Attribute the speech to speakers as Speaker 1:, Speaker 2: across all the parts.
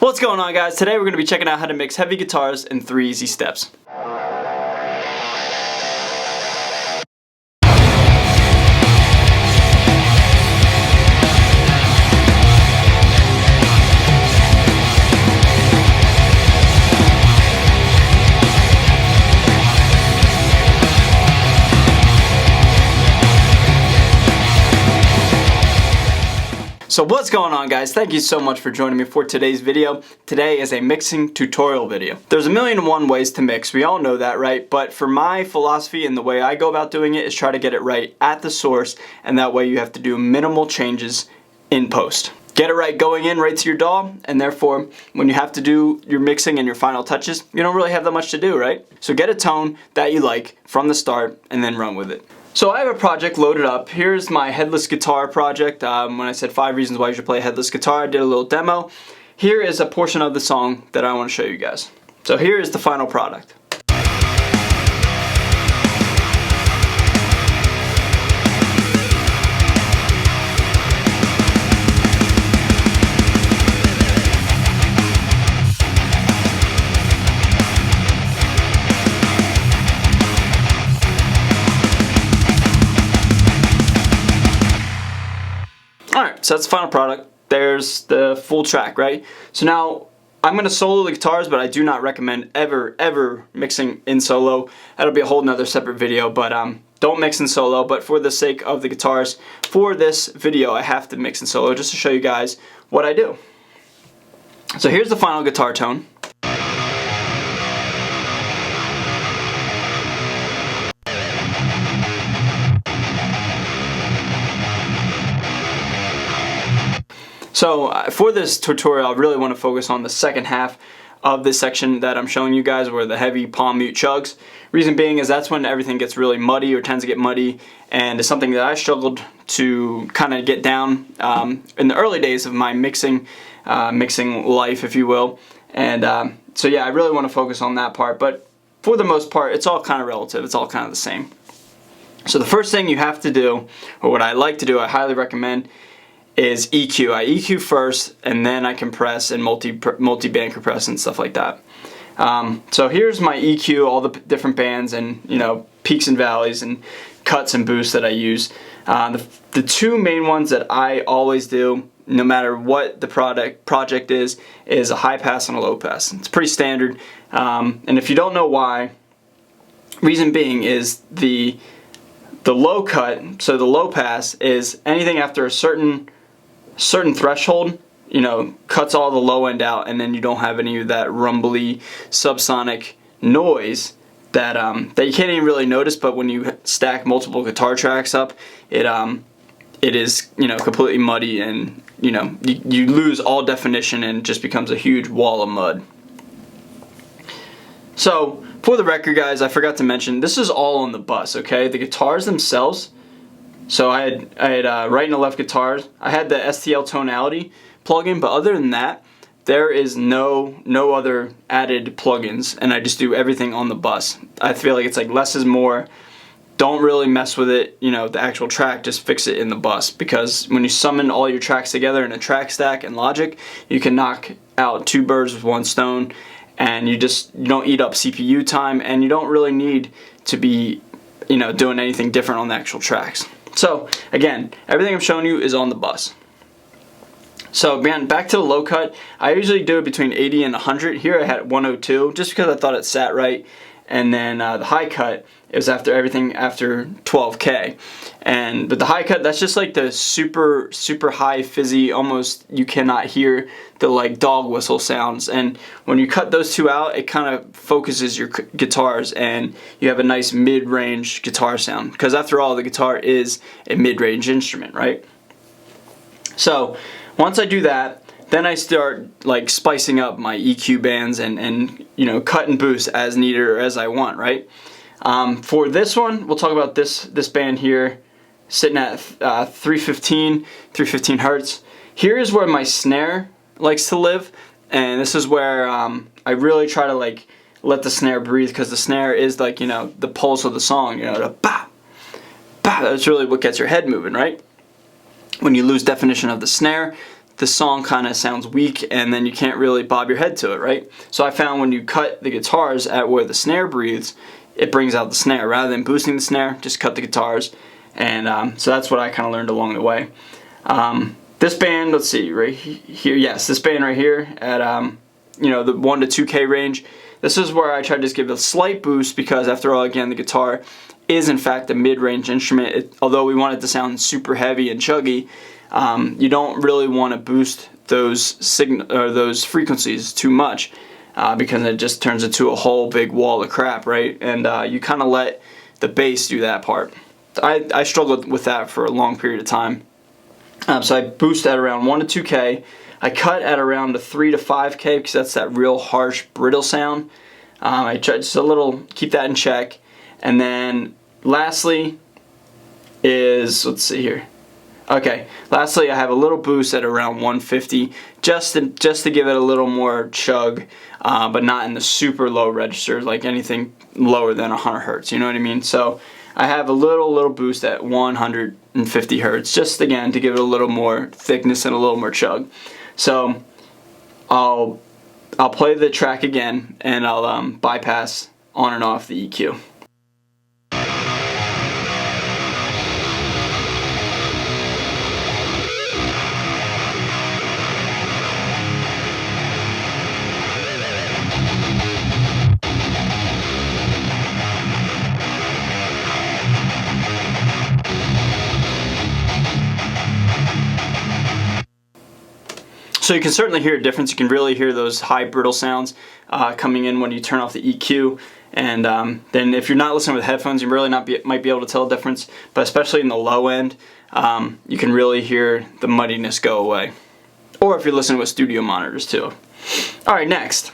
Speaker 1: What's going on, guys? Today we're going to be checking out how to mix heavy guitars in 3 easy steps. So what's going on, guys? Thank you so much for joining me for today's video. Today is a mixing tutorial video. There's a million and one ways to mix. We all know that, right? But for my philosophy and the way I go about doing it is try to get it right at the source, and that way you have to do minimal changes in post. Get it right going in right to your DAW, and therefore when you have to do your mixing and your final touches, you don't really have that much to do, right? So get a tone that you like from the start and then run with it. So I have a project loaded up. Here's my headless guitar project. When I said 5 reasons why you should play a headless guitar, I did a little demo. Here is a portion of the song that I want to show you guys. So here is the final product. Alright, so that's the final product. There's the full track, right? So now I'm going to solo the guitars, but I do not recommend ever mixing in solo. That'll be a whole nother separate video, but don't mix in solo. But for the sake of the guitars, for this video, I have to mix in solo just to show you guys what I do. So here's the final guitar tone. So for this tutorial, I really want to focus on the second half of this section that I'm showing you guys, where the heavy palm mute chugs. Reason being is that's when everything gets really muddy, or tends to get muddy, and it's something that I struggled to kind of get down in the early days of my mixing life, if you will. And so yeah, I really want to focus on that part, but for the most part, it's all kind of relative. It's all kind of the same. So the first thing you have to do, or what I like to do, I highly recommend, is EQ. I EQ first, and then I compress and multi-band compress and stuff like that. So here's my EQ, all the different bands, and peaks and valleys and cuts and boosts that I use. The two main ones that I always do, no matter what the project is a high pass and a low pass. It's pretty standard, and if you don't know why, reason being is the low cut. So the low pass is anything after a certain threshold, cuts all the low end out, and then you don't have any of that rumbly subsonic noise that you can't even really notice. But when you stack multiple guitar tracks up, it is completely muddy, and you lose all definition and it just becomes a huge wall of mud. So for the record, guys, I forgot to mention, this is all on the bus. Okay, the guitars themselves. So I had right and left guitars. I had the STL tonality plugin, but other than that, there is no other added plugins, and I just do everything on the bus. I feel like it's like less is more. Don't really mess with it, the actual track, just fix it in the bus, because when you summon all your tracks together in a track stack in Logic, you can knock out 2 birds with 1 stone, and you don't eat up CPU time, and you don't really need to be doing anything different on the actual tracks. So again, everything I'm showing you is on the bus. So again, back to the low cut, I usually do it between 80 and 100. Here I had 102 just because I thought it sat right. And then the high cut, it was everything after 12K. But the high cut, that's just like the super high fizzy, almost you cannot hear the like dog whistle sounds. And when you cut those two out, it kind of focuses your guitars, and you have a nice mid-range guitar sound. Because after all, the guitar is a mid-range instrument, right? So once I do that, then I start like spicing up my EQ bands and cut and boost as needed or as I want, right? For this one, we'll talk about this band here, sitting at 315 hertz. Here is where my snare likes to live, and this is where I really try to like let the snare breathe, because the snare is like the pulse of the song, the ba ba. That's really what gets your head moving, right? When you lose definition of the snare, the song kind of sounds weak, and then you can't really bob your head to it, right? So I found when you cut the guitars at where the snare breathes, it brings out the snare. Rather than boosting the snare, just cut the guitars. And so that's what I kind of learned along the way. This band, let's see, right here, yes, this band right here at you know, the 1 to 2K range, this is where I tried to just give it a slight boost, because after all, again, the guitar is in fact a mid-range instrument. Although we want it to sound super heavy and chuggy, you don't really want to boost those frequencies too much, because it just turns into a whole big wall of crap, right? And you kind of let the bass do that part. I struggled with that for a long period of time. So I boost at around 1 to 2K. I cut at around a 3 to 5K, because that's that real harsh, brittle sound. I try just a little, keep that in check. And then lastly is, let's see here. Okay, lastly I have a little boost at around 150, just to give it a little more chug, but not in the super low register, like anything lower than 100 hertz, you know what I mean? So I have a little boost at 150 hertz, just again to give it a little more thickness and a little more chug. So I'll play the track again, and I'll bypass on and off the EQ. So you can certainly hear a difference. You can really hear those high brittle sounds coming in when you turn off the EQ. And then if you're not listening with headphones, you really might be able to tell a difference. But especially in the low end, you can really hear the muddiness go away. Or if you're listening with studio monitors too. Alright, next.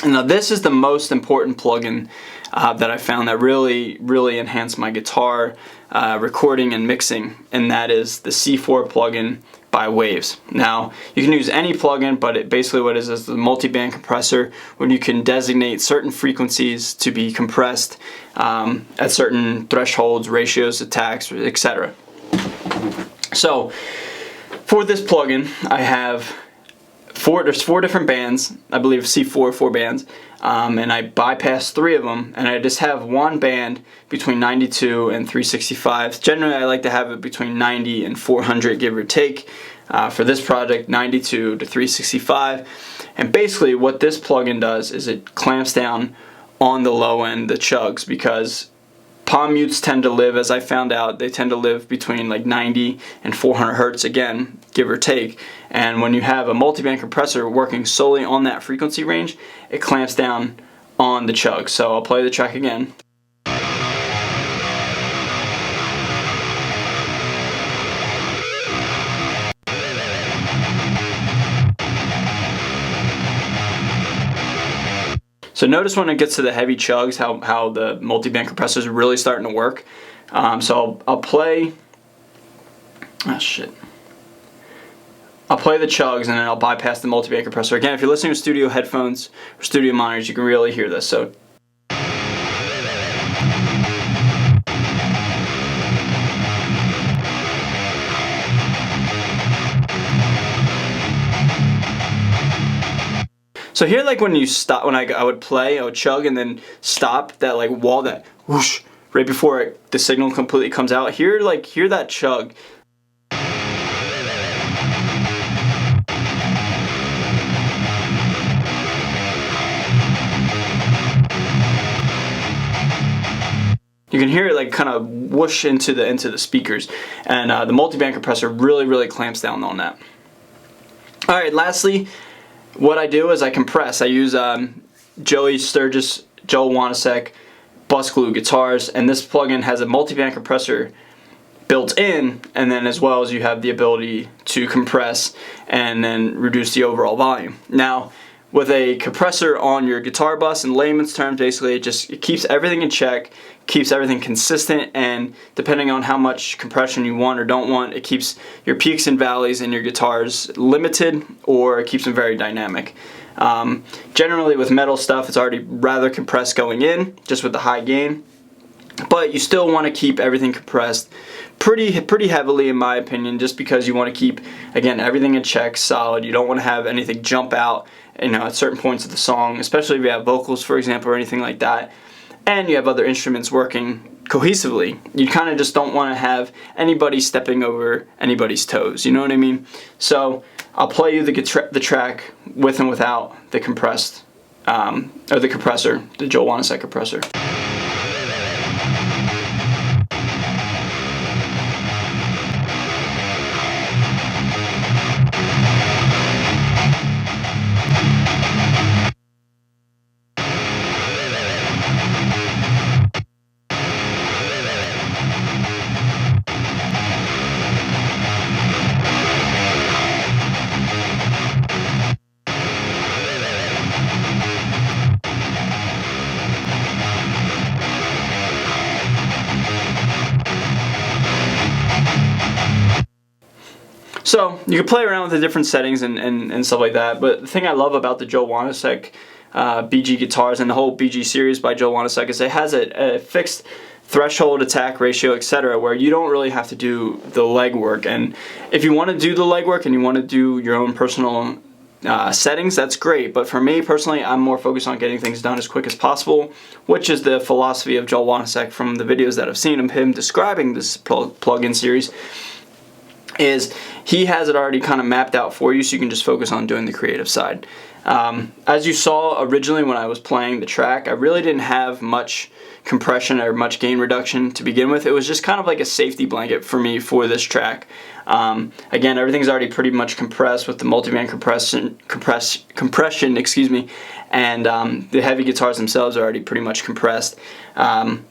Speaker 1: Now this is the most important plugin that I found that really enhanced my guitar recording and mixing, and that is the C4 plugin by Waves. Now you can use any plugin, but basically what it is the multiband compressor, when you can designate certain frequencies to be compressed at certain thresholds, ratios, attacks, etc. So for this plugin, I have there's 4 different bands, I believe C4, 4 bands, and I bypass 3 of them, and I just have one band between 92 and 365. Generally I like to have it between 90 and 400, give or take. For this project, 92 to 365. And basically what this plugin does is it clamps down on the low end, the chugs, because palm mutes tend to live, as I found out, they tend to live between like 90 and 400 hertz, again, give or take. And when you have a multiband compressor working solely on that frequency range, it clamps down on the chug. So I'll play the track again. So notice when it gets to the heavy chugs how the multiband compressor is really starting to work. So I'll play. Oh shit. I'll play the chugs and then I'll bypass the multiband compressor. Again, if you're listening to studio headphones or studio monitors, you can really hear this. So. So here, like when you stop, when I would play, I would chug and then stop, that like wall, that whoosh, right before the signal completely comes out. Hear that chug. You can hear it like kind of whoosh into the speakers, and the multiband compressor really clamps down on that. All right, lastly, what I do is I compress. I use Joey Sturgis, Joel Wanasek bus glue guitars, and this plugin has a multiband compressor built in, and then as well as you have the ability to compress and then reduce the overall volume. Now with a compressor on your guitar bus, in layman's terms, basically it keeps everything in check, keeps everything consistent, and depending on how much compression you want or don't want, it keeps your peaks and valleys in your guitars limited, or it keeps them very dynamic. Generally with metal stuff, it's already rather compressed going in, just with the high gain, but you still want to keep everything compressed pretty heavily in my opinion, just because you want to keep, again, everything in check, solid. You don't want to have anything jump out, you know, at certain points of the song, especially if you have vocals, for example, or anything like that, and you have other instruments working cohesively. You kind of just don't want to have anybody stepping over anybody's toes, you know what I mean? So I'll play you the track with and without the compressed, or the compressor, the Joel Wanasek compressor. So you can play around with the different settings and stuff like that, but the thing I love about the Joel Wanasek BG guitars and the whole BG series by Joel Wanasek is it has a fixed threshold, attack ratio, etc., where you don't really have to do the legwork. And if you want to do the legwork and you want to do your own personal settings, that's great. But for me personally, I'm more focused on getting things done as quick as possible, which is the philosophy of Joel Wanasek from the videos that I've seen of him describing this plugin series. Is he has it already kind of mapped out for you, so you can just focus on doing the creative side. As you saw originally when I was playing the track, I really didn't have much compression or much gain reduction to begin with. It was just kind of like a safety blanket for me for this track. Again, everything's already pretty much compressed with the multiband compression, excuse me, and the heavy guitars themselves are already pretty much compressed.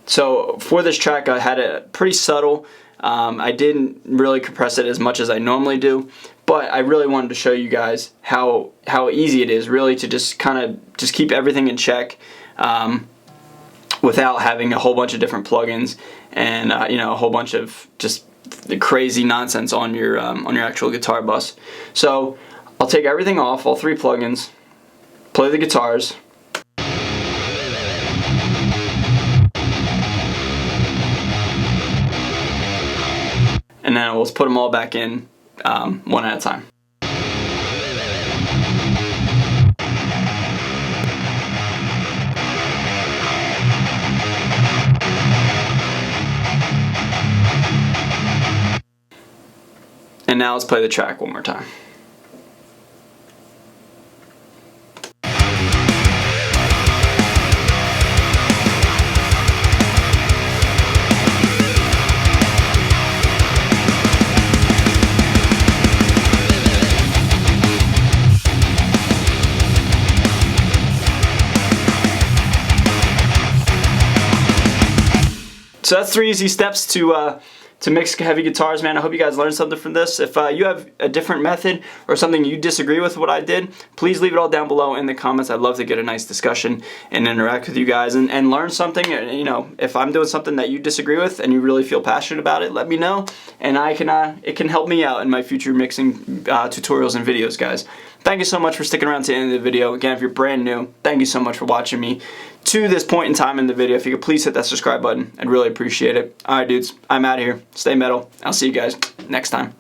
Speaker 1: So for this track, I had it pretty subtle. I didn't really compress it as much as I normally do, but I really wanted to show you guys how easy it is really to just kind of just keep everything in check without having a whole bunch of different plugins and you know, a whole bunch of just the crazy nonsense on your actual guitar bus. So I'll take everything off, all three plugins, play the guitars. And then we'll put them all back in one at a time. And now let's play the track one more time. So that's 3 easy steps to mix heavy guitars, man. I hope you guys learned something from this. If you have a different method or something you disagree with what I did, please leave it all down below in the comments. I'd love to get a nice discussion and interact with you guys and learn something. You know, if I'm doing something that you disagree with and you really feel passionate about it, let me know, and it can help me out in my future mixing tutorials and videos, guys. Thank you so much for sticking around to the end of the video. Again, if you're brand new, thank you so much for watching me to this point in time in the video. If you could please hit that subscribe button, I'd really appreciate it. Alright dudes, I'm out of here. Stay metal. I'll see you guys next time.